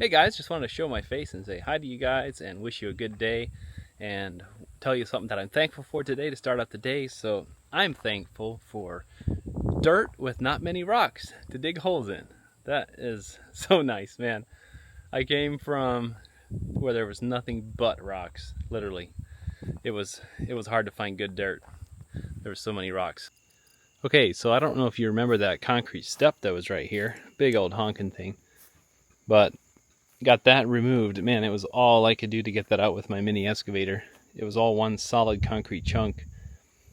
Hey guys, just wanted to show my face and say hi to you guys and wish you a good day and tell you something that I'm thankful for today to start out the day. So I'm thankful for dirt with not many rocks to dig holes in. That is so nice, man. I came from where there was nothing but rocks, literally. It was hard to find good dirt. There were so many rocks. Okay, so I don't know if you remember that concrete step that was right here. Big old honking thing. But got that removed. Man, it was all I could do to get that out with my mini excavator. It was all one solid concrete chunk.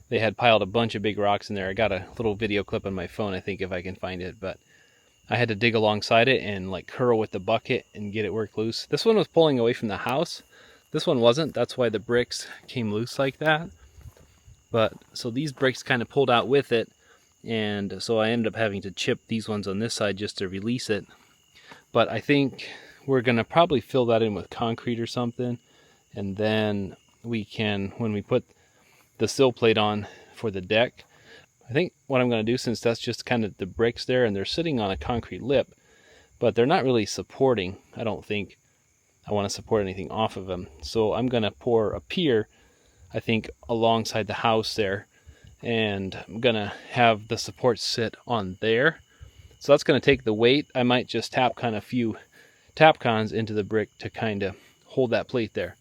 They had piled a bunch of big rocks in there. I got a little video clip on my phone, I think, if I can find it, but I had to dig alongside it and like curl with the bucket and get it work loose. This one was pulling away from the house. This one wasn't. That's why the bricks came loose like that. But so these bricks kind of pulled out with it, and so I ended up having to chip these ones on this side just to release it. But I think we're going to probably fill that in with concrete or something, and then we can, when we put the sill plate on for the deck, I think what I'm going to do, since that's just kind of the bricks there and they're sitting on a concrete lip, but they're not really supporting, I don't think I want to support anything off of them. So I'm going to pour a pier, I think, alongside the house there, and I'm going to have the support sit on there. So that's going to take the weight. I might just tap kind of a few Tapcons into the brick to kind of hold that plate there.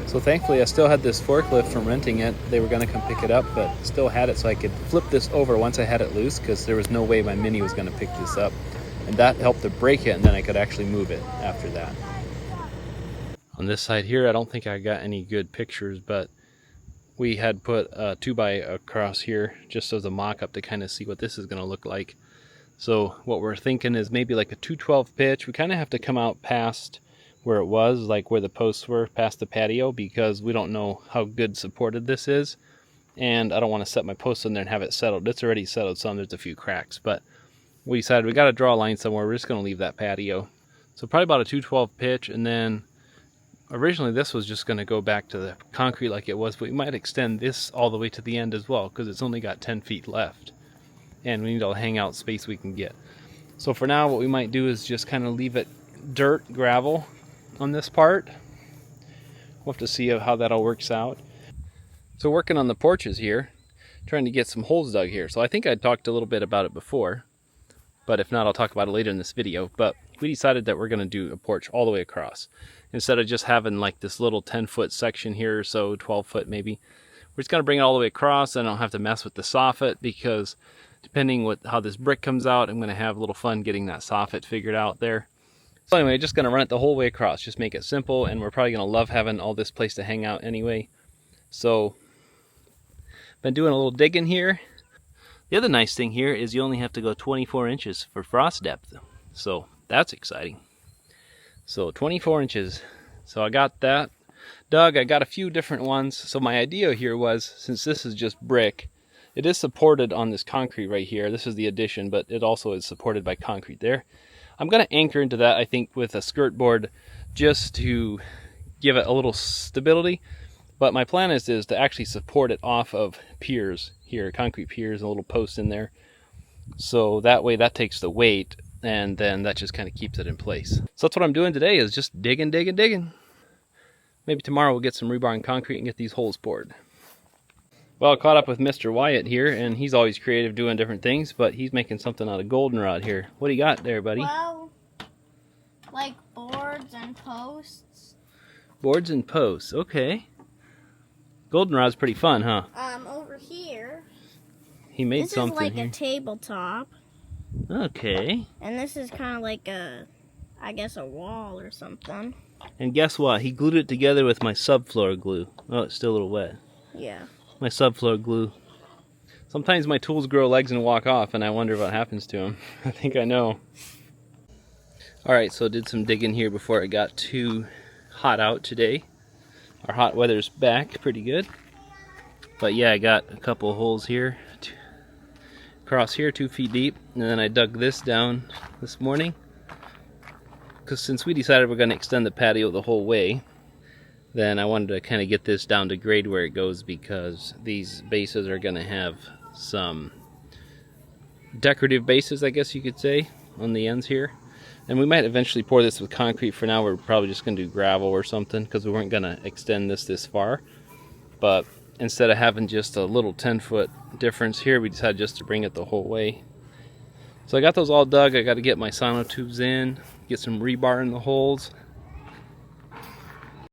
So thankfully I still had this forklift from renting it. They were going to come pick it up, but still had it so I could flip this over once I had it loose, because there was no way my Mini was going to pick this up. And that helped to break it, and then I could actually move it after that. On this side here, I don't think I got any good pictures, but we had put a 2x across here just as a mock-up to kind of see what this is going to look like. So what we're thinking is maybe like a 212 pitch. We kind of have to come out past where it was, like where the posts were, past the patio, because we don't know how good supported this is. And I don't want to set my posts in there and have it settled. It's already settled some, there's a few cracks, but we decided we got to draw a line somewhere. We're just going to leave that patio. So probably about a 212 pitch, and then originally this was just going to go back to the concrete like it was, but we might extend this all the way to the end as well, because it's only got 10 feet left. And we need all the hangout space we can get. So for now, what we might do is just kind of leave it dirt, gravel on this part. We'll have to see how that all works out. So working on the porches here, trying to get some holes dug here. So I think I talked a little bit about it before, but if not, I'll talk about it later in this video. But we decided that we're going to do a porch all the way across. Instead of just having like this little 10-foot section here or so, 12-foot maybe, we're just going to bring it all the way across, and I don't have to mess with the soffit, because depending with how this brick comes out, I'm going to have a little fun getting that soffit figured out there. So anyway, just going to run it the whole way across, just make it simple, and we're probably going to love having all this place to hang out anyway. So, been doing a little digging here. The other nice thing here is you only have to go 24 inches for frost depth, so that's exciting. So 24 inches. So I got that dug. I got a few different ones. So my idea here was, since this is just brick, it is supported on this concrete right here. This is the addition, but it also is supported by concrete there. I'm going to anchor into that, I think, with a skirt board just to give it a little stability. But my plan is to actually support it off of piers here, concrete piers, and a little post in there. So that way that takes the weight, and then that just kind of keeps it in place. So that's what I'm doing today, is just digging. Maybe tomorrow we'll get some rebar and concrete and get these holes bored. Well, I caught up with Mr. Wyatt here, and he's always creative doing different things, but he's making something out of goldenrod here. What do you got there, buddy? Well, like boards and posts. Boards and posts, okay. Goldenrod's pretty fun, huh? Over here. He made something here. This is like a tabletop. Okay. And this is kind of like I guess a wall or something. And guess what? He glued it together with my subfloor glue. Oh, it's still a little wet. Yeah. My subfloor glue. Sometimes my tools grow legs and walk off, and I wonder what happens to them. I think I know. Alright, so did some digging here before it got too hot out today. Our hot weather's back pretty good. But yeah, I got a couple of holes here. Across here, 2 feet deep. And then I dug this down this morning, because since we decided we're going to extend the patio the whole way, then I wanted to kind of get this down to grade where it goes, because these bases are going to have some decorative bases, I guess you could say, on the ends here. And we might eventually pour this with concrete. For now, we're probably just going to do gravel or something because we weren't going to extend this far. But instead of having just a little 10-foot difference here, we decided just to bring it the whole way. So I got those all dug. I got to get my sonotubes in, get some rebar in the holes,